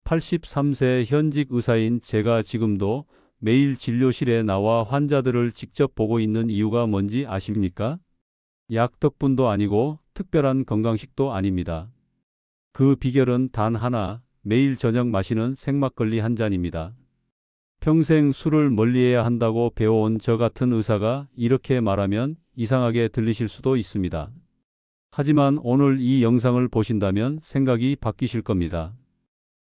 83세 현직 의사인 제가 지금도 매일 진료실에 나와 환자들을 직접 보고 있는 이유가 뭔지 아십니까? 약 덕분도 아니고 특별한 건강식도 아닙니다. 그 비결은 단 하나, 매일 저녁 마시는 생막걸리 한 잔입니다. 평생 술을 멀리해야 한다고 배워온 저 같은 의사가 이렇게 말하면 이상하게 들리실 수도 있습니다. 하지만 오늘 이 영상을 보신다면 생각이 바뀌실 겁니다.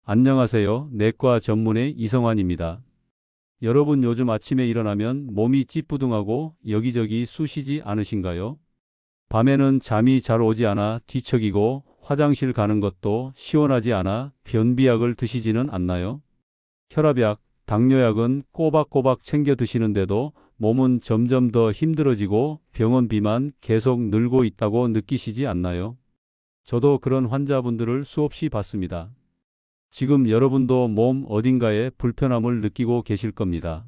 안녕하세요. 내과 전문의 이성환입니다. 여러분 요즘 아침에 일어나면 몸이 찌뿌둥하고 여기저기 쑤시지 않으신가요? 밤에는 잠이 잘 오지 않아 뒤척이고 화장실 가는 것도 시원하지 않아 변비약을 드시지는 않나요? 혈압약, 당뇨약은 꼬박꼬박 챙겨 드시는데도 몸은 점점 더 힘들어지고 병원비만 계속 늘고 있다고 느끼시지 않나요? 저도 그런 환자분들을 수없이 봤습니다. 지금 여러분도 몸 어딘가에 불편함을 느끼고 계실 겁니다.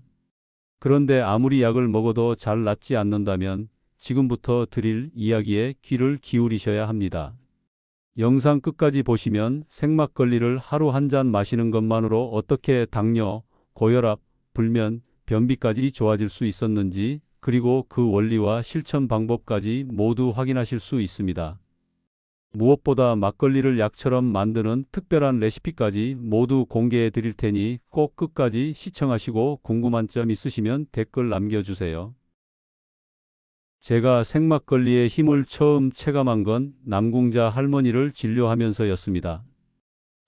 그런데 아무리 약을 먹어도 잘 낫지 않는다면 지금부터 드릴 이야기에 귀를 기울이셔야 합니다. 영상 끝까지 보시면 생막걸리를 하루 한 잔 마시는 것만으로 어떻게 당뇨, 고혈압, 불면, 변비까지 좋아질 수 있었는지, 그리고 그 원리와 실천 방법까지 모두 확인하실 수 있습니다. 무엇보다 막걸리를 약처럼 만드는 특별한 레시피까지 모두 공개해 드릴 테니 꼭 끝까지 시청하시고 궁금한 점 있으시면 댓글 남겨주세요. 제가 생막걸리의 힘을 처음 체감한 건 남궁자 할머니를 진료하면서였습니다.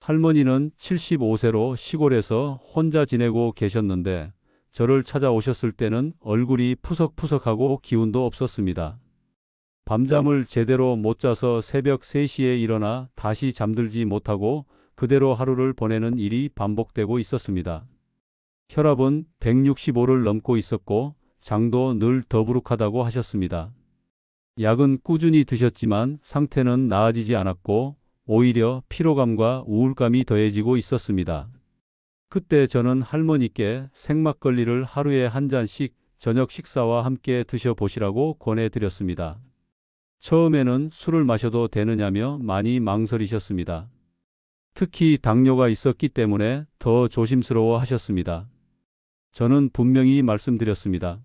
할머니는 75세로 시골에서 혼자 지내고 계셨는데 저를 찾아오셨을 때는 얼굴이 푸석푸석하고 기운도 없었습니다. 밤잠을 제대로 못 자서 새벽 3시에 일어나 다시 잠들지 못하고 그대로 하루를 보내는 일이 반복되고 있었습니다. 혈압은 165를 넘고 있었고 장도 늘 더부룩하다고 하셨습니다. 약은 꾸준히 드셨지만 상태는 나아지지 않았고 오히려 피로감과 우울감이 더해지고 있었습니다. 그때 저는 할머니께 생막걸리를 하루에 한 잔씩 저녁 식사와 함께 드셔보시라고 권해드렸습니다. 처음에는 술을 마셔도 되느냐며 많이 망설이셨습니다. 특히 당뇨가 있었기 때문에 더 조심스러워 하셨습니다. 저는 분명히 말씀드렸습니다.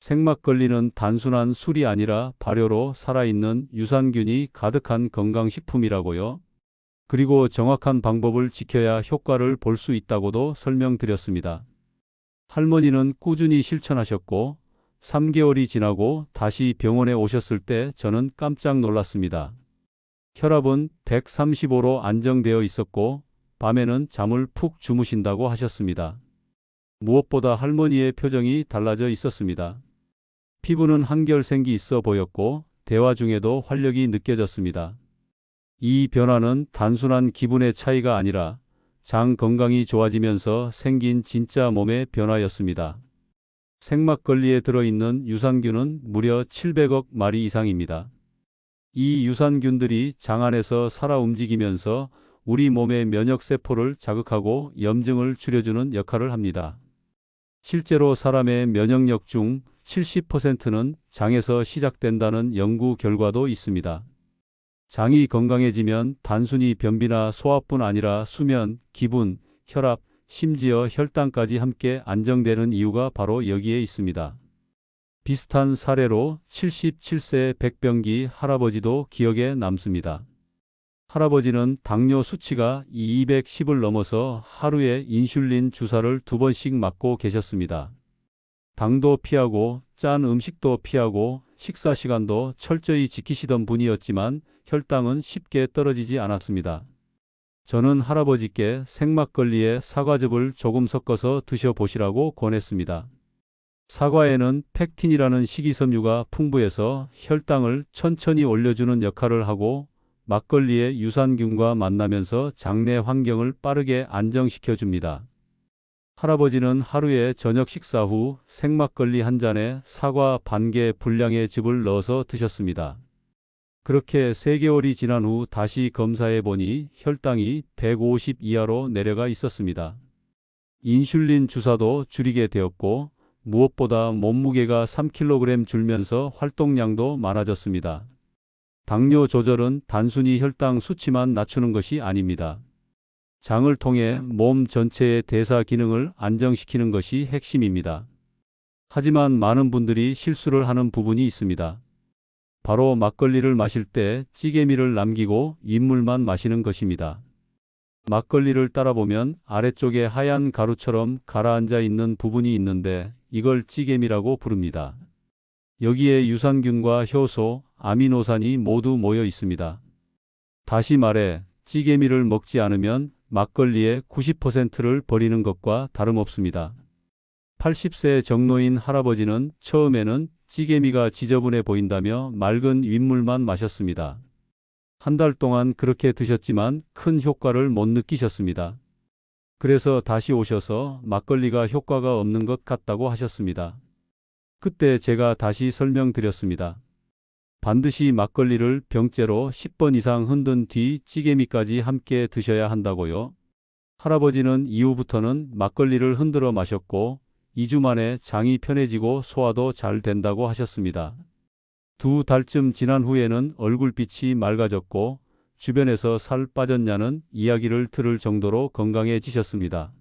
생막걸리는 단순한 술이 아니라 발효로 살아있는 유산균이 가득한 건강식품이라고요. 그리고 정확한 방법을 지켜야 효과를 볼 수 있다고도 설명드렸습니다. 할머니는 꾸준히 실천하셨고 3개월이 지나고 다시 병원에 오셨을 때 저는 깜짝 놀랐습니다. 혈압은 135로 안정되어 있었고 밤에는 잠을 푹 주무신다고 하셨습니다. 무엇보다 할머니의 표정이 달라져 있었습니다. 피부는 한결색이 있어 보였고 대화 중에도 활력이 느껴졌습니다. 이 변화는 단순한 기분의 차이가 아니라 장 건강이 좋아지면서 생긴 진짜 몸의 변화였습니다. 생막걸리에 들어있는 유산균은 무려 700억 마리 이상입니다. 이 유산균들이 장 안에서 살아 움직이면서 우리 몸의 면역세포를 자극하고 염증을 줄여주는 역할을 합니다. 실제로 사람의 면역력 중 70%는 장에서 시작된다는 연구 결과도 있습니다. 장이 건강해지면 단순히 변비나 소화뿐 아니라 수면, 기분, 혈압, 심지어 혈당까지 함께 안정되는 이유가 바로 여기에 있습니다. 비슷한 사례로 77세 백병기 할아버지도 기억에 남습니다. 할아버지는 당뇨 수치가 210을 넘어서 하루에 인슐린 주사를 2번씩 맞고 계셨습니다. 당도 피하고 짠 음식도 피하고 식사 시간도 철저히 지키시던 분이었지만 혈당은 쉽게 떨어지지 않았습니다. 저는 할아버지께 생막걸리에 사과즙을 조금 섞어서 드셔보시라고 권했습니다. 사과에는 펙틴이라는 식이섬유가 풍부해서 혈당을 천천히 올려주는 역할을 하고 막걸리의 유산균과 만나면서 장내 환경을 빠르게 안정시켜줍니다. 할아버지는 하루에 저녁 식사 후 생막걸리 한 잔에 사과 반 개 분량의 즙을 넣어서 드셨습니다. 그렇게 3개월이 지난 후 다시 검사해 보니 혈당이 150 이하로 내려가 있었습니다. 인슐린 주사도 줄이게 되었고 무엇보다 몸무게가 3kg 줄면서 활동량도 많아졌습니다. 당뇨 조절은 단순히 혈당 수치만 낮추는 것이 아닙니다. 장을 통해 몸 전체의 대사 기능을 안정시키는 것이 핵심입니다. 하지만 많은 분들이 실수를 하는 부분이 있습니다. 바로 막걸리를 마실 때 찌개미를 남기고 윗물만 마시는 것입니다. 막걸리를 따라보면 아래쪽에 하얀 가루처럼 가라앉아 있는 부분이 있는데 이걸 찌개미라고 부릅니다. 여기에 유산균과 효소, 아미노산이 모두 모여 있습니다. 다시 말해 찌개미를 먹지 않으면 막걸리의 90%를 버리는 것과 다름없습니다. 80세 정노인 할아버지는 처음에는 찌개미가 지저분해 보인다며 맑은 윗물만 마셨습니다. 한 달 동안 그렇게 드셨지만 큰 효과를 못 느끼셨습니다. 그래서 다시 오셔서 막걸리가 효과가 없는 것 같다고 하셨습니다. 그때 제가 다시 설명드렸습니다. 반드시 막걸리를 병째로 10번 이상 흔든 뒤 찌개미까지 함께 드셔야 한다고요. 할아버지는 이후부터는 막걸리를 흔들어 마셨고 2주 만에 장이 편해지고 소화도 잘 된다고 하셨습니다. 2달쯤 지난 후에는 얼굴빛이 맑아졌고 주변에서 살 빠졌냐는 이야기를 들을 정도로 건강해지셨습니다.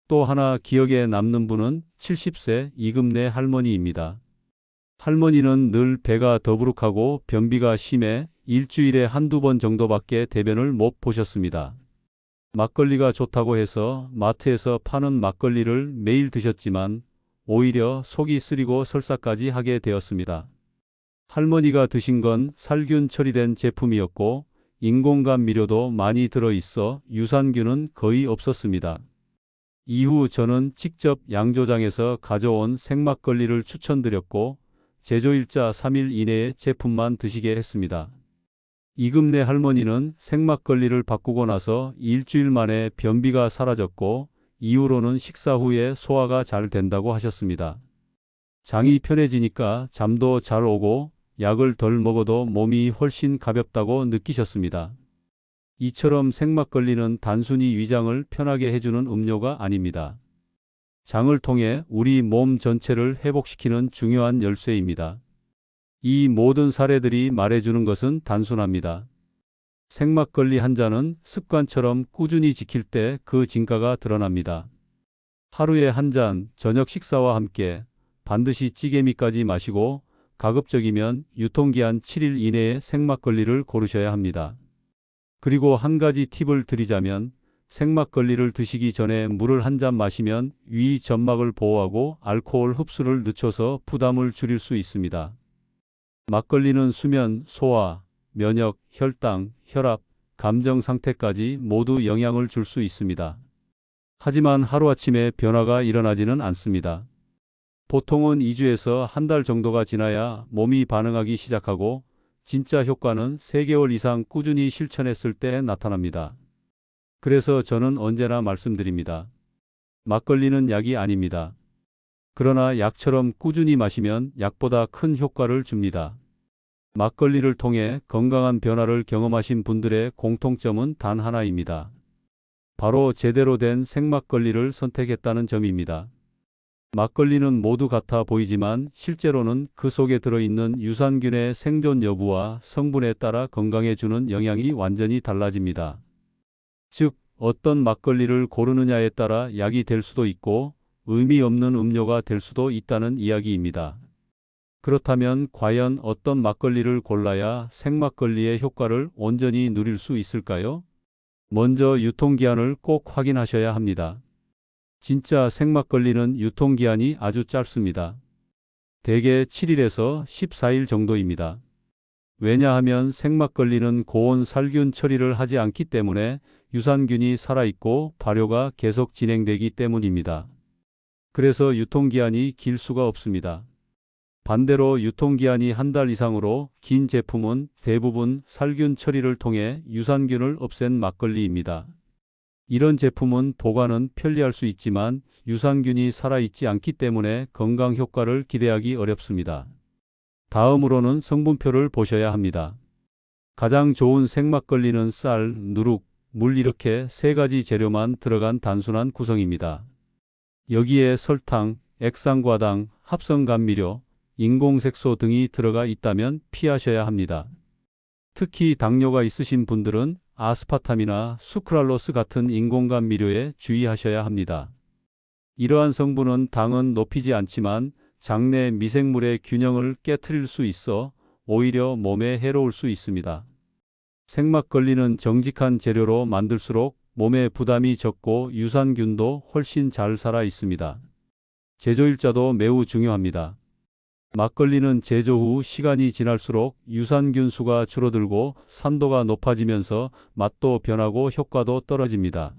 또 하나 기억에 남는 분은 70세 이금내 할머니입니다. 할머니는 늘 배가 더부룩하고 변비가 심해 일주일에 한두 번 정도밖에 대변을 못 보셨습니다. 막걸리가 좋다고 해서 마트에서 파는 막걸리를 매일 드셨지만 오히려 속이 쓰리고 설사까지 하게 되었습니다. 할머니가 드신 건 살균 처리된 제품이었고 인공감미료도 많이 들어있어 유산균은 거의 없었습니다. 이후 저는 직접 양조장에서 가져온 생막걸리를 추천드렸고 제조일자 3일 이내에 제품만 드시게 했습니다. 이금내 할머니는 생막걸리를 바꾸고 나서 일주일 만에 변비가 사라졌고 이후로는 식사 후에 소화가 잘 된다고 하셨습니다. 장이 편해지니까 잠도 잘 오고 약을 덜 먹어도 몸이 훨씬 가볍다고 느끼셨습니다. 이처럼 생막걸리는 단순히 위장을 편하게 해주는 음료가 아닙니다. 장을 통해 우리 몸 전체를 회복시키는 중요한 열쇠입니다. 이 모든 사례들이 말해주는 것은 단순합니다. 생막걸리 한 잔은 습관처럼 꾸준히 지킬 때 그 진가가 드러납니다. 하루에 한 잔, 저녁 식사와 함께 반드시 찌개미까지 마시고 가급적이면 유통기한 7일 이내에 생막걸리를 고르셔야 합니다. 그리고 한 가지 팁을 드리자면 생막걸리를 드시기 전에 물을 한 잔 마시면 위 점막을 보호하고 알코올 흡수를 늦춰서 부담을 줄일 수 있습니다. 막걸리는 수면, 소화, 면역, 혈당, 혈압, 감정 상태까지 모두 영향을 줄 수 있습니다. 하지만 하루아침에 변화가 일어나지는 않습니다. 보통은 2주에서 한 달 정도가 지나야 몸이 반응하기 시작하고 진짜 효과는 3개월 이상 꾸준히 실천했을 때 나타납니다. 그래서 저는 언제나 말씀드립니다. 막걸리는 약이 아닙니다. 그러나 약처럼 꾸준히 마시면 약보다 큰 효과를 줍니다. 막걸리를 통해 건강한 변화를 경험하신 분들의 공통점은 단 하나입니다. 바로 제대로 된 생막걸리를 선택했다는 점입니다. 막걸리는 모두 같아 보이지만 실제로는 그 속에 들어있는 유산균의 생존 여부와 성분에 따라 건강해주는 영향이 완전히 달라집니다. 즉, 어떤 막걸리를 고르느냐에 따라 약이 될 수도 있고 의미 없는 음료가 될 수도 있다는 이야기입니다. 그렇다면 과연 어떤 막걸리를 골라야 생막걸리의 효과를 온전히 누릴 수 있을까요? 먼저 유통기한을 꼭 확인하셔야 합니다. 진짜 생막걸리는 유통기한이 아주 짧습니다. 대개 7일에서 14일 정도입니다. 왜냐하면 생막걸리는 고온 살균 처리를 하지 않기 때문에 유산균이 살아있고 발효가 계속 진행되기 때문입니다. 그래서 유통기한이 길 수가 없습니다. 반대로 유통기한이 한 달 이상으로 긴 제품은 대부분 살균 처리를 통해 유산균을 없앤 막걸리입니다. 이런 제품은 보관은 편리할 수 있지만 유산균이 살아있지 않기 때문에 건강 효과를 기대하기 어렵습니다. 다음으로는 성분표를 보셔야 합니다. 가장 좋은 생막걸리는 쌀, 누룩, 물 이렇게 3가지 재료만 들어간 단순한 구성입니다. 여기에 설탕, 액상과당, 합성감미료, 인공색소 등이 들어가 있다면 피하셔야 합니다. 특히 당뇨가 있으신 분들은 아스파탐이나 수크랄로스 같은 인공감 미료에 주의하셔야 합니다. 이러한 성분은 당은 높이지 않지만 장내 미생물의 균형을 깨트릴 수 있어 오히려 몸에 해로울 수 있습니다. 생막걸리는 정직한 재료로 만들수록 몸에 부담이 적고 유산균도 훨씬 잘 살아 있습니다. 제조일자도 매우 중요합니다. 막걸리는 제조 후 시간이 지날수록 유산균 수가 줄어들고 산도가 높아지면서 맛도 변하고 효과도 떨어집니다.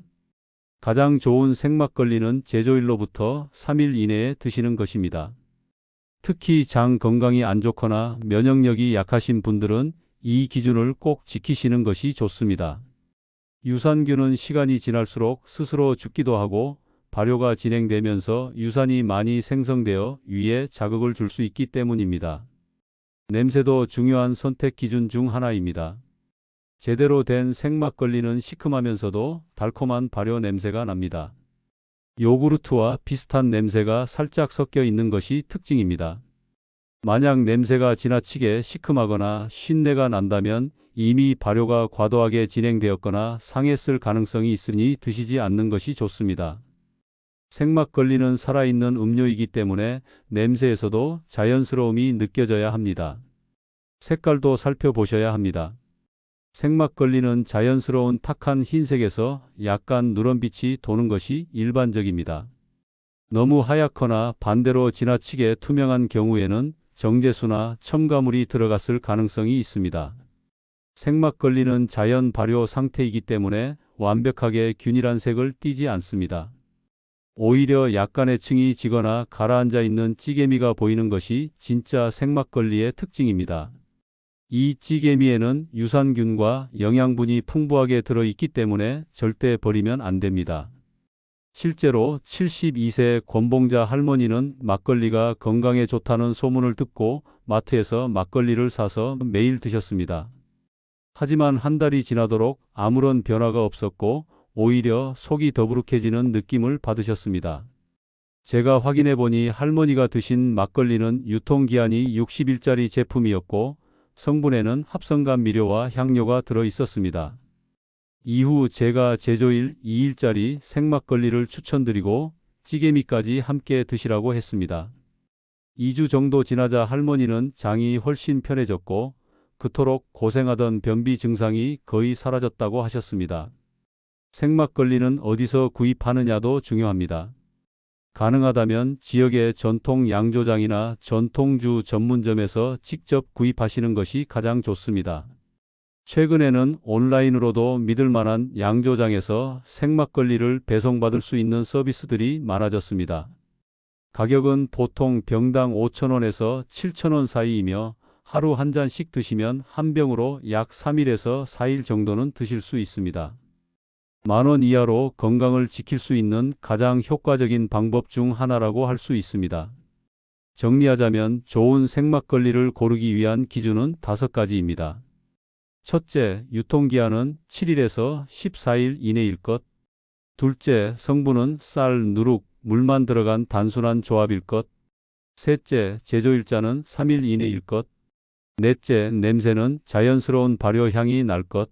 가장 좋은 생막걸리는 제조일로부터 3일 이내에 드시는 것입니다. 특히 장 건강이 안 좋거나 면역력이 약하신 분들은 이 기준을 꼭 지키시는 것이 좋습니다. 유산균은 시간이 지날수록 스스로 죽기도 하고 발효가 진행되면서 유산이 많이 생성되어 위에 자극을 줄 수 있기 때문입니다. 냄새도 중요한 선택 기준 중 하나입니다. 제대로 된 생막걸리는 시큼하면서도 달콤한 발효 냄새가 납니다. 요구르트와 비슷한 냄새가 살짝 섞여 있는 것이 특징입니다. 만약 냄새가 지나치게 시큼하거나 쉰내가 난다면 이미 발효가 과도하게 진행되었거나 상했을 가능성이 있으니 드시지 않는 것이 좋습니다. 생막걸리는 살아있는 음료이기 때문에 냄새에서도 자연스러움이 느껴져야 합니다. 색깔도 살펴보셔야 합니다. 생막걸리는 자연스러운 탁한 흰색에서 약간 누런빛이 도는 것이 일반적입니다. 너무 하얗거나 반대로 지나치게 투명한 경우에는 정제수나 첨가물이 들어갔을 가능성이 있습니다. 생막걸리는 자연 발효 상태이기 때문에 완벽하게 균일한 색을 띠지 않습니다. 오히려 약간의 층이 지거나 가라앉아 있는 찌개미가 보이는 것이 진짜 생막걸리의 특징입니다. 이 찌개미에는 유산균과 영양분이 풍부하게 들어있기 때문에 절대 버리면 안 됩니다. 실제로 72세 권봉자 할머니는 막걸리가 건강에 좋다는 소문을 듣고 마트에서 막걸리를 사서 매일 드셨습니다. 하지만 한 달이 지나도록 아무런 변화가 없었고 오히려 속이 더부룩해지는 느낌을 받으셨습니다. 제가 확인해 보니 할머니가 드신 막걸리는 유통기한이 60일짜리 제품이었고 성분에는 합성감 미료와 향료가 들어 있었습니다. 이후 제가 제조일 2일짜리 생막걸리를 추천드리고 찌개미까지 함께 드시라고 했습니다. 2주 정도 지나자 할머니는 장이 훨씬 편해졌고 그토록 고생하던 변비 증상이 거의 사라졌다고 하셨습니다. 생막걸리는 어디서 구입하느냐도 중요합니다. 가능하다면 지역의 전통 양조장이나 전통주 전문점에서 직접 구입하시는 것이 가장 좋습니다. 최근에는 온라인으로도 믿을 만한 양조장에서 생막걸리를 배송받을 수 있는 서비스들이 많아졌습니다. 가격은 보통 병당 5,000원에서 7,000원 사이이며 하루 한 잔씩 드시면 한 병으로 약 3일에서 4일 정도는 드실 수 있습니다. 10,000원 이하로 건강을 지킬 수 있는 가장 효과적인 방법 중 하나라고 할 수 있습니다. 정리하자면 좋은 생막걸리를 고르기 위한 기준은 5가지입니다. 첫째, 유통기한은 7일에서 14일 이내일 것. 둘째, 성분은 쌀, 누룩, 물만 들어간 단순한 조합일 것. 셋째, 제조일자는 3일 이내일 것. 넷째, 냄새는 자연스러운 발효 향이 날 것.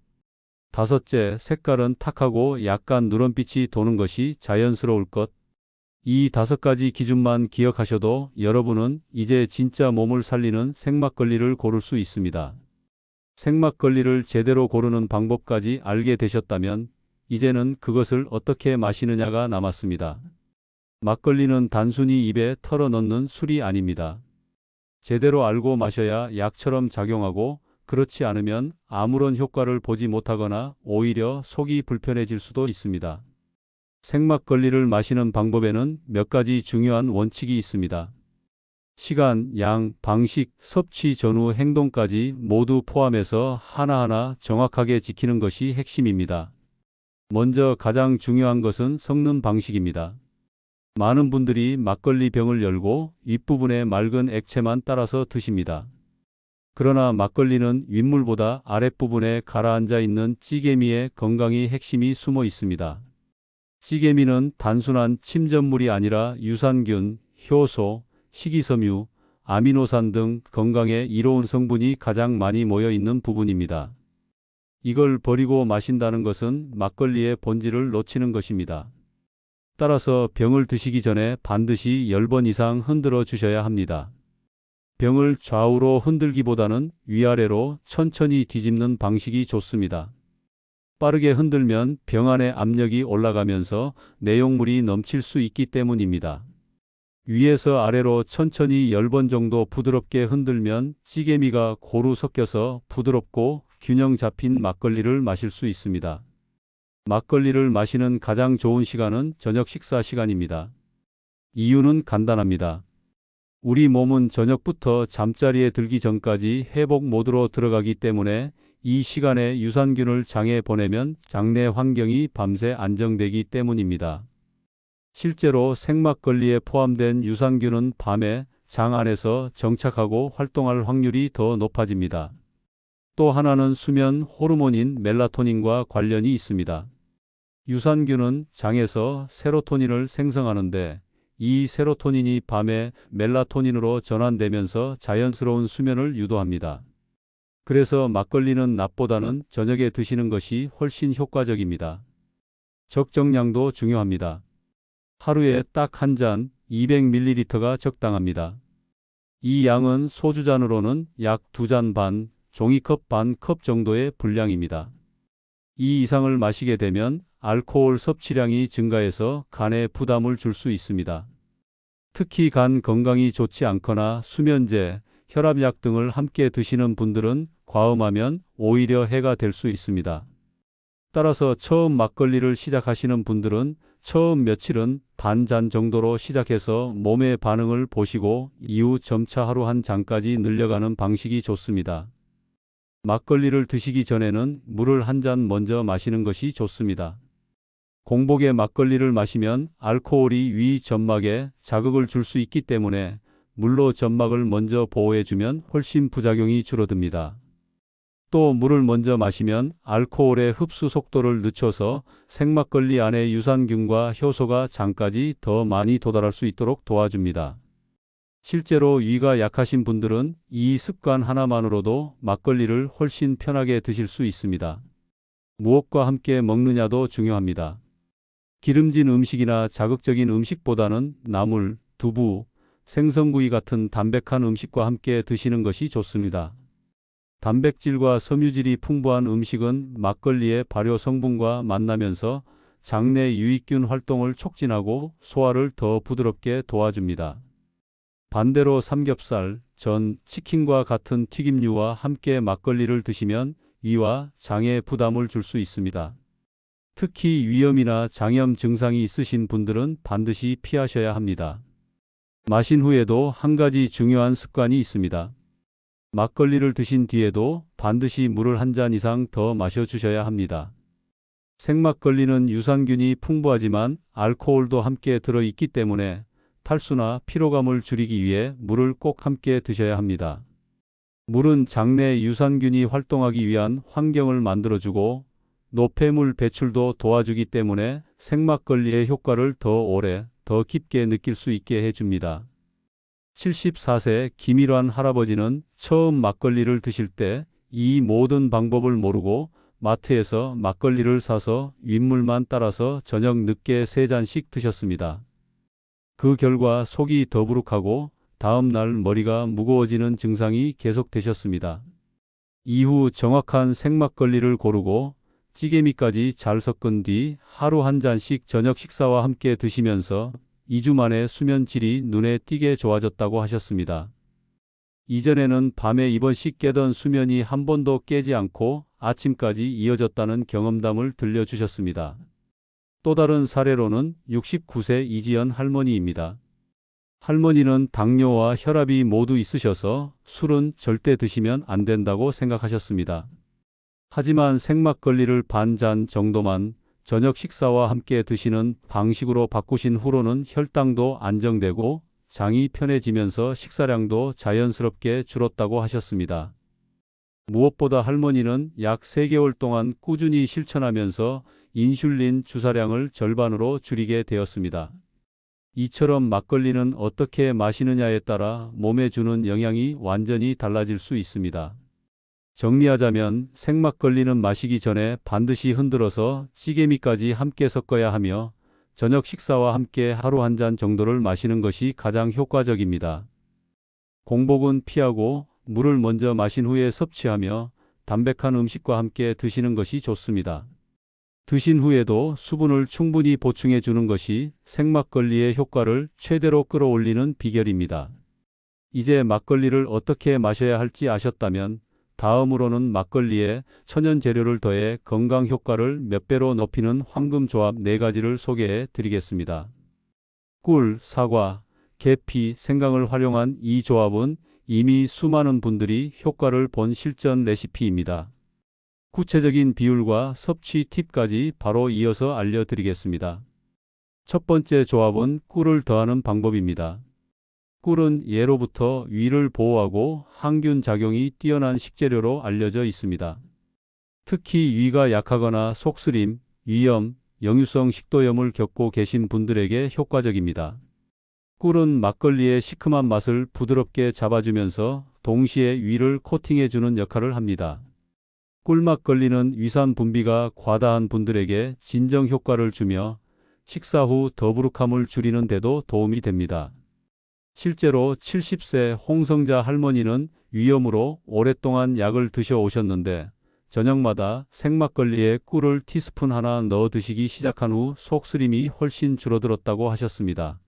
다섯째, 색깔은 탁하고 약간 누런빛이 도는 것이 자연스러울 것. 이 5가지 기준만 기억하셔도 여러분은 이제 진짜 몸을 살리는 생막걸리를 고를 수 있습니다. 생막걸리를 제대로 고르는 방법까지 알게 되셨다면 이제는 그것을 어떻게 마시느냐가 남았습니다. 막걸리는 단순히 입에 털어 넣는 술이 아닙니다. 제대로 알고 마셔야 약처럼 작용하고 그렇지 않으면 아무런 효과를 보지 못하거나 오히려 속이 불편해질 수도 있습니다. 생막걸리를 마시는 방법에는 몇 가지 중요한 원칙이 있습니다. 시간, 양, 방식, 섭취 전후 행동까지 모두 포함해서 하나하나 정확하게 지키는 것이 핵심입니다. 먼저 가장 중요한 것은 섞는 방식입니다. 많은 분들이 막걸리 병을 열고 윗부분에 맑은 액체만 따라서 드십니다. 그러나 막걸리는 윗물보다 아랫부분에 가라앉아 있는 찌개미의 건강이 핵심이 숨어 있습니다. 찌개미는 단순한 침전물이 아니라 유산균, 효소, 식이섬유, 아미노산 등 건강에 이로운 성분이 가장 많이 모여 있는 부분입니다. 이걸 버리고 마신다는 것은 막걸리의 본질을 놓치는 것입니다. 따라서 병을 드시기 전에 반드시 10번 이상 흔들어 주셔야 합니다. 병을 좌우로 흔들기보다는 위아래로 천천히 뒤집는 방식이 좋습니다. 빠르게 흔들면 병 안에 압력이 올라가면서 내용물이 넘칠 수 있기 때문입니다. 위에서 아래로 천천히 10번 정도 부드럽게 흔들면 찌개미가 고루 섞여서 부드럽고 균형 잡힌 막걸리를 마실 수 있습니다. 막걸리를 마시는 가장 좋은 시간은 저녁 식사 시간입니다. 이유는 간단합니다. 우리 몸은 저녁부터 잠자리에 들기 전까지 회복 모드로 들어가기 때문에 이 시간에 유산균을 장에 보내면 장내 환경이 밤새 안정되기 때문입니다. 실제로 생막걸리에 포함된 유산균은 밤에 장 안에서 정착하고 활동할 확률이 더 높아집니다. 또 하나는 수면 호르몬인 멜라토닌과 관련이 있습니다. 유산균은 장에서 세로토닌을 생성하는데 이 세로토닌이 밤에 멜라토닌으로 전환되면서 자연스러운 수면을 유도합니다. 그래서 막걸리는 낮보다는 저녁에 드시는 것이 훨씬 효과적입니다. 적정량도 중요합니다. 하루에 딱 한 잔 200ml가 적당합니다. 이 양은 소주잔으로는 약 2잔 반, 종이컵 반 컵 정도의 분량입니다. 이 이상을 마시게 되면 알코올 섭취량이 증가해서 간에 부담을 줄 수 있습니다. 특히 간 건강이 좋지 않거나 수면제, 혈압약 등을 함께 드시는 분들은 과음하면 오히려 해가 될 수 있습니다. 따라서 처음 막걸리를 시작하시는 분들은 처음 며칠은 반 잔 정도로 시작해서 몸의 반응을 보시고 이후 점차 하루 한 잔까지 늘려가는 방식이 좋습니다. 막걸리를 드시기 전에는 물을 한 잔 먼저 마시는 것이 좋습니다. 공복에 막걸리를 마시면 알코올이 위 점막에 자극을 줄 수 있기 때문에 물로 점막을 먼저 보호해주면 훨씬 부작용이 줄어듭니다. 또 물을 먼저 마시면 알코올의 흡수 속도를 늦춰서 생막걸리 안의 유산균과 효소가 장까지 더 많이 도달할 수 있도록 도와줍니다. 실제로 위가 약하신 분들은 이 습관 하나만으로도 막걸리를 훨씬 편하게 드실 수 있습니다. 무엇과 함께 먹느냐도 중요합니다. 기름진 음식이나 자극적인 음식보다는 나물, 두부, 생선구이 같은 담백한 음식과 함께 드시는 것이 좋습니다. 단백질과 섬유질이 풍부한 음식은 막걸리의 발효 성분과 만나면서 장내 유익균 활동을 촉진하고 소화를 더 부드럽게 도와줍니다. 반대로 삼겹살, 전, 치킨과 같은 튀김류와 함께 막걸리를 드시면 위와 장에 부담을 줄 수 있습니다. 특히 위염이나 장염 증상이 있으신 분들은 반드시 피하셔야 합니다. 마신 후에도 한 가지 중요한 습관이 있습니다. 막걸리를 드신 뒤에도 반드시 물을 한 잔 이상 더 마셔주셔야 합니다. 생막걸리는 유산균이 풍부하지만 알코올도 함께 들어있기 때문에 탈수나 피로감을 줄이기 위해 물을 꼭 함께 드셔야 합니다. 물은 장내 유산균이 활동하기 위한 환경을 만들어주고 노폐물 배출도 도와주기 때문에 생막걸리의 효과를 더 오래, 더 깊게 느낄 수 있게 해줍니다. 74세 김일환 할아버지는 처음 막걸리를 드실 때 이 모든 방법을 모르고 마트에서 막걸리를 사서 윗물만 따라서 저녁 늦게 3잔씩 드셨습니다. 그 결과 속이 더부룩하고 다음 날 머리가 무거워지는 증상이 계속되셨습니다. 이후 정확한 생막걸리를 고르고 찌개미까지 잘 섞은 뒤 하루 한 잔씩 저녁 식사와 함께 드시면서 2주 만에 수면 질이 눈에 띄게 좋아졌다고 하셨습니다. 이전에는 밤에 2번씩 깨던 수면이 한 번도 깨지 않고 아침까지 이어졌다는 경험담을 들려주셨습니다. 또 다른 사례로는 69세 이지연 할머니입니다. 할머니는 당뇨와 혈압이 모두 있으셔서 술은 절대 드시면 안 된다고 생각하셨습니다. 하지만 생막걸리를 반 잔 정도만 저녁 식사와 함께 드시는 방식으로 바꾸신 후로는 혈당도 안정되고 장이 편해지면서 식사량도 자연스럽게 줄었다고 하셨습니다. 무엇보다 할머니는 약 3개월 동안 꾸준히 실천하면서 인슐린 주사량을 절반으로 줄이게 되었습니다. 이처럼 막걸리는 어떻게 마시느냐에 따라 몸에 주는 영향이 완전히 달라질 수 있습니다. 정리하자면 생막걸리는 마시기 전에 반드시 흔들어서 찌개미까지 함께 섞어야 하며 저녁 식사와 함께 하루 한 잔 정도를 마시는 것이 가장 효과적입니다. 공복은 피하고 물을 먼저 마신 후에 섭취하며 담백한 음식과 함께 드시는 것이 좋습니다. 드신 후에도 수분을 충분히 보충해 주는 것이 생막걸리의 효과를 최대로 끌어올리는 비결입니다. 이제 막걸리를 어떻게 마셔야 할지 아셨다면 다음으로는 막걸리에 천연 재료를 더해 건강 효과를 몇 배로 높이는 황금 조합 4가지를 소개해 드리겠습니다. 꿀, 사과, 계피, 생강을 활용한 이 조합은 이미 수많은 분들이 효과를 본 실전 레시피입니다. 구체적인 비율과 섭취 팁까지 바로 이어서 알려드리겠습니다. 첫 번째 조합은 꿀을 더하는 방법입니다. 꿀은 예로부터 위를 보호하고 항균 작용이 뛰어난 식재료로 알려져 있습니다. 특히 위가 약하거나 속쓰림, 위염, 역류성 식도염을 겪고 계신 분들에게 효과적입니다. 꿀은 막걸리의 시큼한 맛을 부드럽게 잡아주면서 동시에 위를 코팅해주는 역할을 합니다. 꿀막걸리는 위산 분비가 과다한 분들에게 진정 효과를 주며 식사 후 더부룩함을 줄이는 데도 도움이 됩니다. 실제로 70세 홍성자 할머니는 위염으로 오랫동안 약을 드셔 오셨는데 저녁마다 생막걸리에 꿀을 티스푼 하나 넣어 드시기 시작한 후 속쓰림이 훨씬 줄어들었다고 하셨습니다.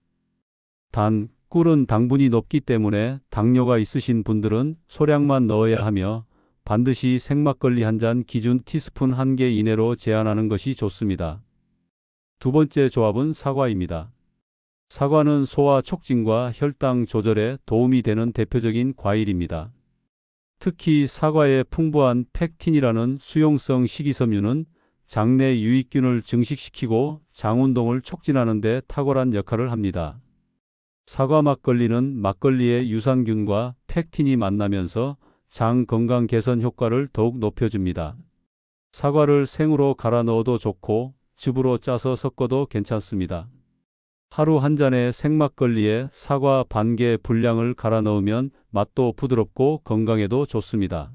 단, 꿀은 당분이 높기 때문에 당뇨가 있으신 분들은 소량만 넣어야 하며 반드시 생막걸리 한 잔 기준 티스푼 1개 이내로 제한하는 것이 좋습니다. 두 번째 조합은 사과입니다. 사과는 소화 촉진과 혈당 조절에 도움이 되는 대표적인 과일입니다. 특히 사과의 풍부한 펙틴이라는 수용성 식이섬유는 장내 유익균을 증식시키고 장 운동을 촉진하는 데 탁월한 역할을 합니다. 사과 막걸리는 막걸리의 유산균과 펙틴이 만나면서 장 건강 개선 효과를 더욱 높여줍니다. 사과를 생으로 갈아 넣어도 좋고 즙으로 짜서 섞어도 괜찮습니다. 하루 한 잔의 생막걸리에 사과 반 개 분량을 갈아 넣으면 맛도 부드럽고 건강에도 좋습니다.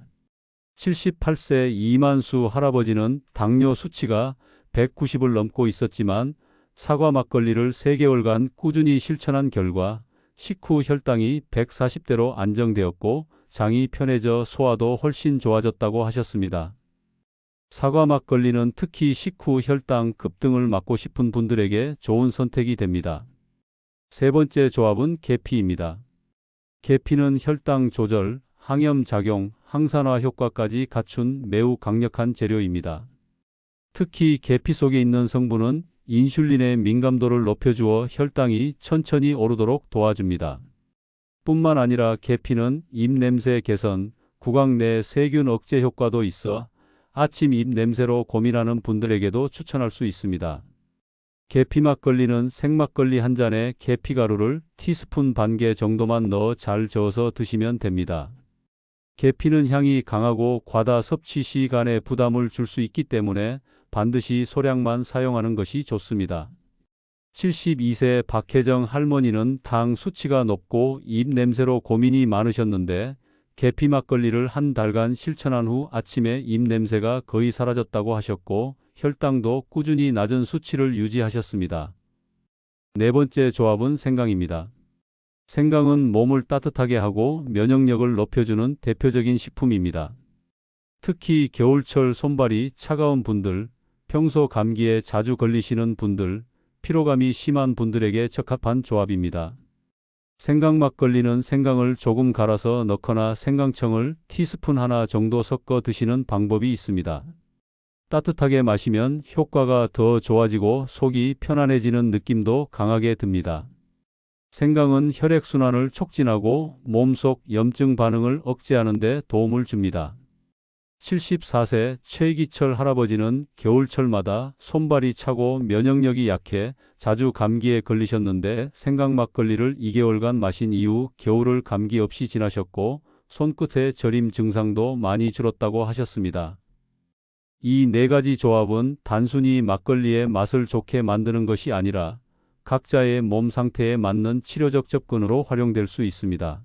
78세 이만수 할아버지는 당뇨 수치가 190을 넘고 있었지만 사과 막걸리를 3개월간 꾸준히 실천한 결과 식후 혈당이 140대로 안정되었고 장이 편해져 소화도 훨씬 좋아졌다고 하셨습니다. 사과 막걸리는 특히 식후 혈당 급등을 막고 싶은 분들에게 좋은 선택이 됩니다. 세 번째 조합은 계피입니다. 계피는 혈당 조절, 항염 작용, 항산화 효과까지 갖춘 매우 강력한 재료입니다. 특히 계피 속에 있는 성분은 인슐린의 민감도를 높여주어 혈당이 천천히 오르도록 도와줍니다. 뿐만 아니라 계피는 입냄새 개선, 구강 내 세균 억제 효과도 있어 아침 입 냄새로 고민하는 분들에게도 추천할 수 있습니다. 계피 막걸리는 생막걸리 한 잔에 계피가루를 티스푼 반 개 정도만 넣어 잘 저어서 드시면 됩니다. 계피는 향이 강하고 과다 섭취 시 간에 부담을 줄 수 있기 때문에 반드시 소량만 사용하는 것이 좋습니다. 72세 박혜정 할머니는 당 수치가 높고 입 냄새로 고민이 많으셨는데 계피 막걸리를 한 달간 실천한 후 아침에 입 냄새가 거의 사라졌다고 하셨고 혈당도 꾸준히 낮은 수치를 유지하셨습니다. 네 번째 조합은 생강입니다. 생강은 몸을 따뜻하게 하고 면역력을 높여주는 대표적인 식품입니다. 특히 겨울철 손발이 차가운 분들, 평소 감기에 자주 걸리시는 분들, 피로감이 심한 분들에게 적합한 조합입니다. 생강 막걸리는 생강을 조금 갈아서 넣거나 생강청을 티스푼 하나 정도 섞어 드시는 방법이 있습니다. 따뜻하게 마시면 효과가 더 좋아지고 속이 편안해지는 느낌도 강하게 듭니다. 생강은 혈액순환을 촉진하고 몸속 염증 반응을 억제하는 데 도움을 줍니다. 74세 최기철 할아버지는 겨울철마다 손발이 차고 면역력이 약해 자주 감기에 걸리셨는데 생강 막걸리를 2개월간 마신 이후 겨울을 감기 없이 지나셨고 손끝의 저림 증상도 많이 줄었다고 하셨습니다. 이 4가지 조합은 단순히 막걸리의 맛을 좋게 만드는 것이 아니라 각자의 몸 상태에 맞는 치료적 접근으로 활용될 수 있습니다.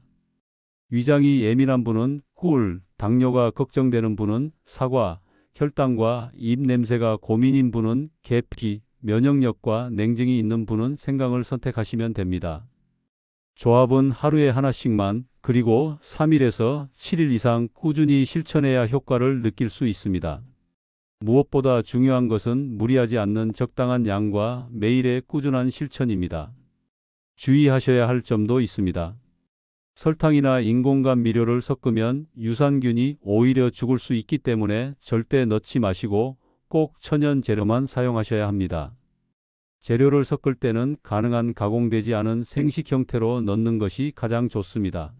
위장이 예민한 분은 꿀, 당뇨가 걱정되는 분은 사과, 혈당과 입 냄새가 고민인 분은 계피, 면역력과 냉증이 있는 분은 생강을 선택하시면 됩니다. 조합은 하루에 하나씩만, 그리고 3일에서 7일 이상 꾸준히 실천해야 효과를 느낄 수 있습니다. 무엇보다 중요한 것은 무리하지 않는 적당한 양과 매일의 꾸준한 실천입니다. 주의하셔야 할 점도 있습니다. 설탕이나 인공감미료를 섞으면 유산균이 오히려 죽을 수 있기 때문에 절대 넣지 마시고 꼭 천연 재료만 사용하셔야 합니다. 재료를 섞을 때는 가능한 가공되지 않은 생식 형태로 넣는 것이 가장 좋습니다.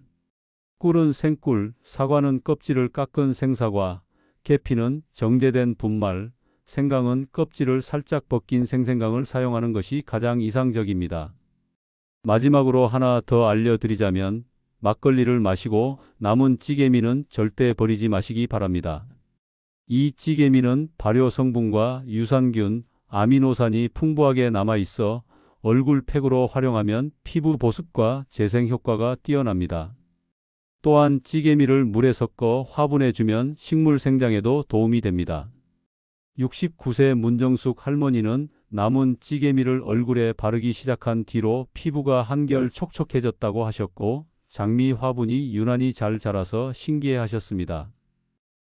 꿀은 생꿀, 사과는 껍질을 깎은 생사과, 계피는 정제된 분말, 생강은 껍질을 살짝 벗긴 생생강을 사용하는 것이 가장 이상적입니다. 마지막으로 하나 더 알려드리자면 막걸리를 마시고 남은 찌개미는 절대 버리지 마시기 바랍니다. 이 찌개미는 발효 성분과 유산균, 아미노산이 풍부하게 남아있어 얼굴 팩으로 활용하면 피부 보습과 재생 효과가 뛰어납니다. 또한 찌개미를 물에 섞어 화분해주면 식물 생장에도 도움이 됩니다. 69세 문정숙 할머니는 남은 찌개미를 얼굴에 바르기 시작한 뒤로 피부가 한결 촉촉해졌다고 하셨고 장미 화분이 유난히 잘 자라서 신기해하셨습니다.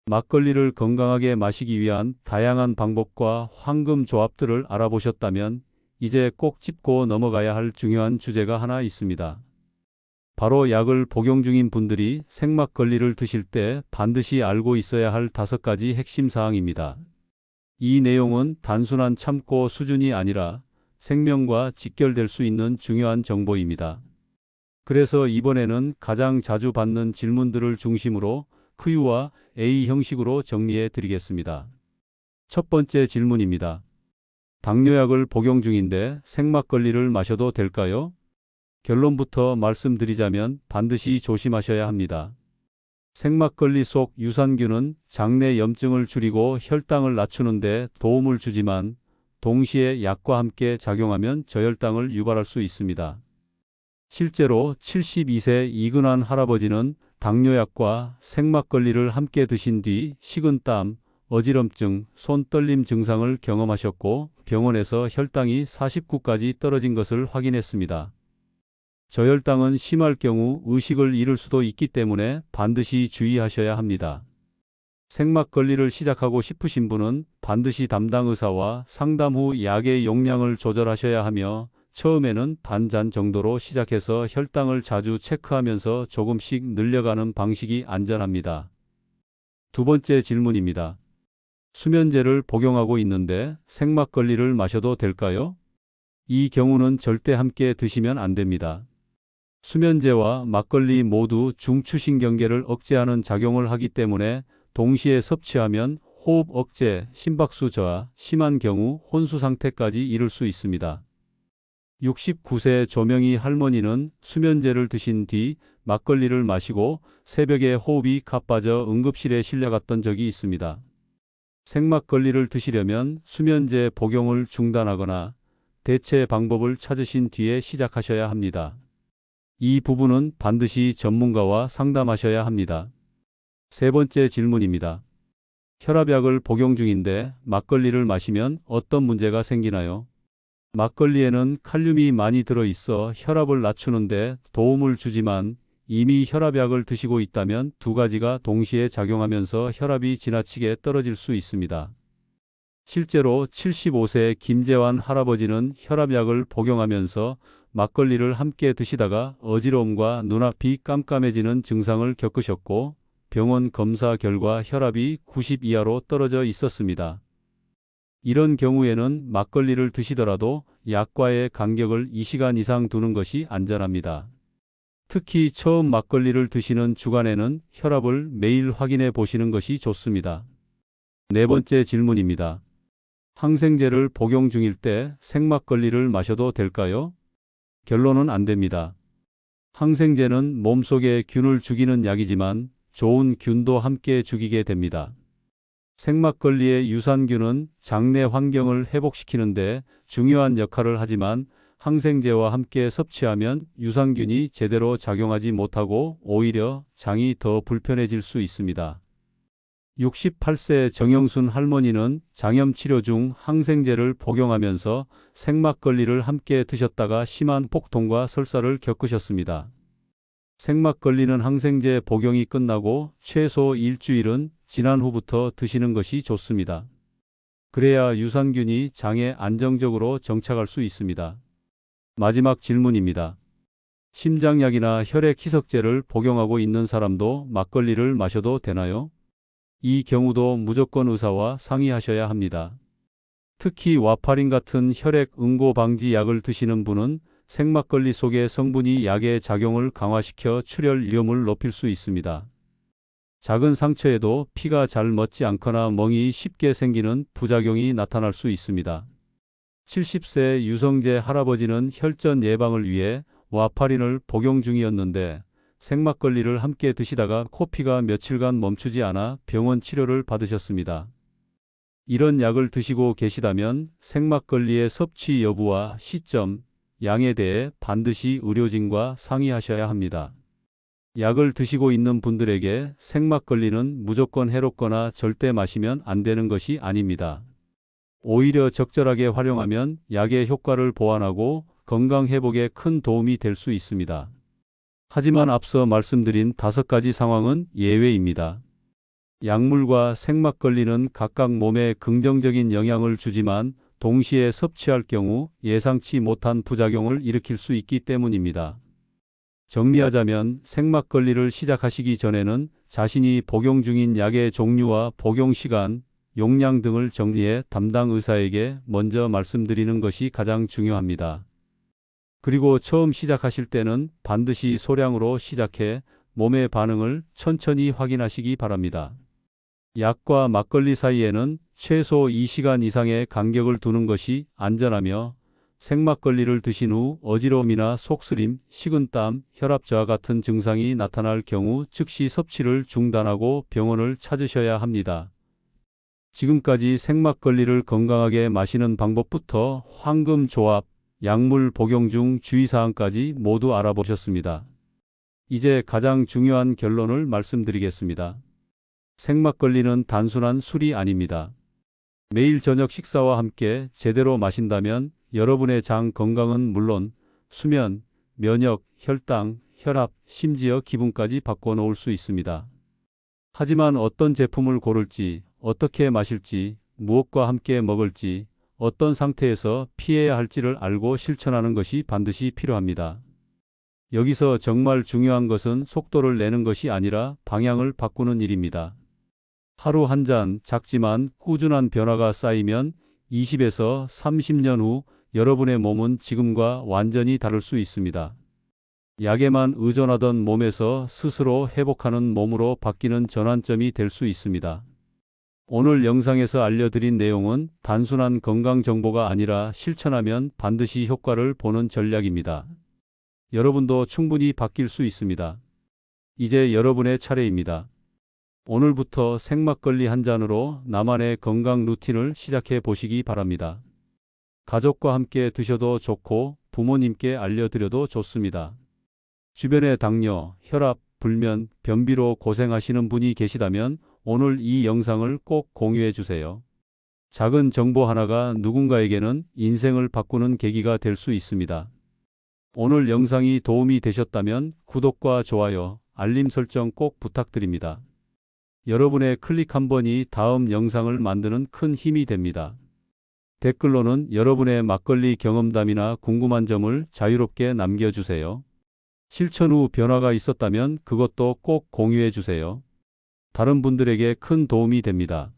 막걸리를 건강하게 마시기 위한 다양한 방법과 황금 조합들을 알아보셨다면 이제 꼭 짚고 넘어가야 할 중요한 주제가 하나 있습니다. 바로 약을 복용 중인 분들이 생막걸리를 드실 때 반드시 알고 있어야 할 5가지 핵심 사항입니다. 이 내용은 단순한 참고 수준이 아니라 생명과 직결될 수 있는 중요한 정보입니다. 그래서 이번에는 가장 자주 받는 질문들을 중심으로 Q와 A 형식으로 정리해 드리겠습니다. 첫 번째 질문입니다. 당뇨약을 복용 중인데 생막걸리를 마셔도 될까요? 결론부터 말씀드리자면 반드시 조심하셔야 합니다. 생막걸리 속 유산균은 장내 염증을 줄이고 혈당을 낮추는 데 도움을 주지만 동시에 약과 함께 작용하면 저혈당을 유발할 수 있습니다. 실제로 72세 이근환 할아버지는 당뇨약과 생막걸리를 함께 드신 뒤 식은땀, 어지럼증, 손 떨림 증상을 경험하셨고 병원에서 혈당이 49까지 떨어진 것을 확인했습니다. 저혈당은 심할 경우 의식을 잃을 수도 있기 때문에 반드시 주의하셔야 합니다. 생막걸리를 시작하고 싶으신 분은 반드시 담당 의사와 상담 후 약의 용량을 조절하셔야 하며 처음에는 반잔 정도로 시작해서 혈당을 자주 체크하면서 조금씩 늘려가는 방식이 안전합니다. 두 번째 질문입니다. 수면제를 복용하고 있는데 생막걸리를 마셔도 될까요? 이 경우는 절대 함께 드시면 안 됩니다. 수면제와 막걸리 모두 중추신경계를 억제하는 작용을 하기 때문에 동시에 섭취하면 호흡 억제, 심박수 저하, 심한 경우 혼수 상태까지 이를 수 있습니다. 69세 조명희 할머니는 수면제를 드신 뒤 막걸리를 마시고 새벽에 호흡이 가빠져 응급실에 실려갔던 적이 있습니다. 생막걸리를 드시려면 수면제 복용을 중단하거나 대체 방법을 찾으신 뒤에 시작하셔야 합니다. 이 부분은 반드시 전문가와 상담하셔야 합니다. 세 번째 질문입니다. 혈압약을 복용 중인데 막걸리를 마시면 어떤 문제가 생기나요? 막걸리에는 칼륨이 많이 들어있어 혈압을 낮추는데 도움을 주지만 이미 혈압약을 드시고 있다면 두 가지가 동시에 작용하면서 혈압이 지나치게 떨어질 수 있습니다. 실제로 75세 김재환 할아버지는 혈압약을 복용하면서 막걸리를 함께 드시다가 어지러움과 눈앞이 깜깜해지는 증상을 겪으셨고 병원 검사 결과 혈압이 90 이하로 떨어져 있었습니다. 이런 경우에는 막걸리를 드시더라도 약과의 간격을 2시간 이상 두는 것이 안전합니다. 특히 처음 막걸리를 드시는 주간에는 혈압을 매일 확인해 보시는 것이 좋습니다. 네 번째 질문입니다. 항생제를 복용 중일 때 생막걸리를 마셔도 될까요? 결론은 안 됩니다. 항생제는 몸속에 균을 죽이는 약이지만 좋은 균도 함께 죽이게 됩니다. 생막걸리의 유산균은 장내 환경을 회복시키는 데 중요한 역할을 하지만 항생제와 함께 섭취하면 유산균이 제대로 작용하지 못하고 오히려 장이 더 불편해질 수 있습니다. 68세 정영순 할머니는 장염 치료 중 항생제를 복용하면서 생막걸리를 함께 드셨다가 심한 복통과 설사를 겪으셨습니다. 생막걸리는 항생제 복용이 끝나고 최소 일주일은 지난 후부터 드시는 것이 좋습니다. 그래야 유산균이 장에 안정적으로 정착할 수 있습니다. 마지막 질문입니다. 심장약이나 혈액 희석제를 복용하고 있는 사람도 막걸리를 마셔도 되나요? 이 경우도 무조건 의사와 상의하셔야 합니다. 특히 와파린 같은 혈액 응고 방지 약을 드시는 분은 생막걸리 속의 성분이 약의 작용을 강화시켜 출혈 위험을 높일 수 있습니다. 작은 상처에도 피가 잘 멎지 않거나 멍이 쉽게 생기는 부작용이 나타날 수 있습니다. 70세 유성재 할아버지는 혈전 예방을 위해 와파린을 복용 중이었는데 생막걸리를 함께 드시다가 코피가 며칠간 멈추지 않아 병원 치료를 받으셨습니다. 이런 약을 드시고 계시다면 생막걸리의 섭취 여부와 시점, 양에 대해 반드시 의료진과 상의하셔야 합니다. 약을 드시고 있는 분들에게 생막걸리는 무조건 해롭거나 절대 마시면 안 되는 것이 아닙니다. 오히려 적절하게 활용하면 약의 효과를 보완하고 건강 회복에 큰 도움이 될 수 있습니다. 하지만 앞서 말씀드린 5가지 상황은 예외입니다. 약물과 생막걸리는 각각 몸에 긍정적인 영향을 주지만 동시에 섭취할 경우 예상치 못한 부작용을 일으킬 수 있기 때문입니다. 정리하자면 생막걸리를 시작하시기 전에는 자신이 복용 중인 약의 종류와 복용 시간, 용량 등을 정리해 담당 의사에게 먼저 말씀드리는 것이 가장 중요합니다. 그리고 처음 시작하실 때는 반드시 소량으로 시작해 몸의 반응을 천천히 확인하시기 바랍니다. 약과 막걸리 사이에는 최소 2시간 이상의 간격을 두는 것이 안전하며 생막걸리를 드신 후 어지러움이나 속쓰림, 식은땀, 혈압저하 같은 증상이 나타날 경우 즉시 섭취를 중단하고 병원을 찾으셔야 합니다. 지금까지 생막걸리를 건강하게 마시는 방법부터 황금 조합, 약물 복용 중 주의사항까지 모두 알아보셨습니다. 이제 가장 중요한 결론을 말씀드리겠습니다. 생막걸리는 단순한 술이 아닙니다. 매일 저녁 식사와 함께 제대로 마신다면 여러분의 장 건강은 물론 수면, 면역, 혈당, 혈압, 심지어 기분까지 바꿔놓을 수 있습니다. 하지만 어떤 제품을 고를지, 어떻게 마실지, 무엇과 함께 먹을지, 어떤 상태에서 피해야 할지를 알고 실천하는 것이 반드시 필요합니다. 여기서 정말 중요한 것은 속도를 내는 것이 아니라 방향을 바꾸는 일입니다. 하루 한 잔, 작지만 꾸준한 변화가 쌓이면 20에서 30년 후 여러분의 몸은 지금과 완전히 다를 수 있습니다. 약에만 의존하던 몸에서 스스로 회복하는 몸으로 바뀌는 전환점이 될 수 있습니다. 오늘 영상에서 알려드린 내용은 단순한 건강 정보가 아니라 실천하면 반드시 효과를 보는 전략입니다. 여러분도 충분히 바뀔 수 있습니다. 이제 여러분의 차례입니다. 오늘부터 생막걸리 한 잔으로 나만의 건강 루틴을 시작해 보시기 바랍니다. 가족과 함께 드셔도 좋고 부모님께 알려드려도 좋습니다. 주변에 당뇨, 혈압, 불면, 변비로 고생하시는 분이 계시다면 오늘 이 영상을 꼭 공유해 주세요. 작은 정보 하나가 누군가에게는 인생을 바꾸는 계기가 될 수 있습니다. 오늘 영상이 도움이 되셨다면 구독과 좋아요, 알림 설정 꼭 부탁드립니다. 여러분의 클릭 한 번이 다음 영상을 만드는 큰 힘이 됩니다. 댓글로는 여러분의 막걸리 경험담이나 궁금한 점을 자유롭게 남겨주세요. 실천 후 변화가 있었다면 그것도 꼭 공유해 주세요. 다른 분들에게 큰 도움이 됩니다.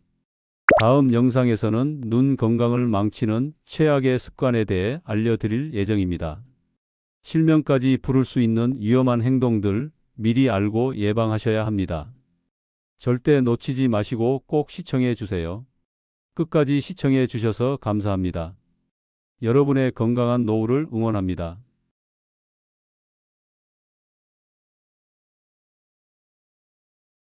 다음 영상에서는 눈 건강을 망치는 최악의 습관에 대해 알려드릴 예정입니다. 실명까지 부를 수 있는 위험한 행동들 미리 알고 예방하셔야 합니다. 절대 놓치지 마시고 꼭 시청해 주세요. 끝까지 시청해 주셔서 감사합니다. 여러분의 건강한 노후를 응원합니다.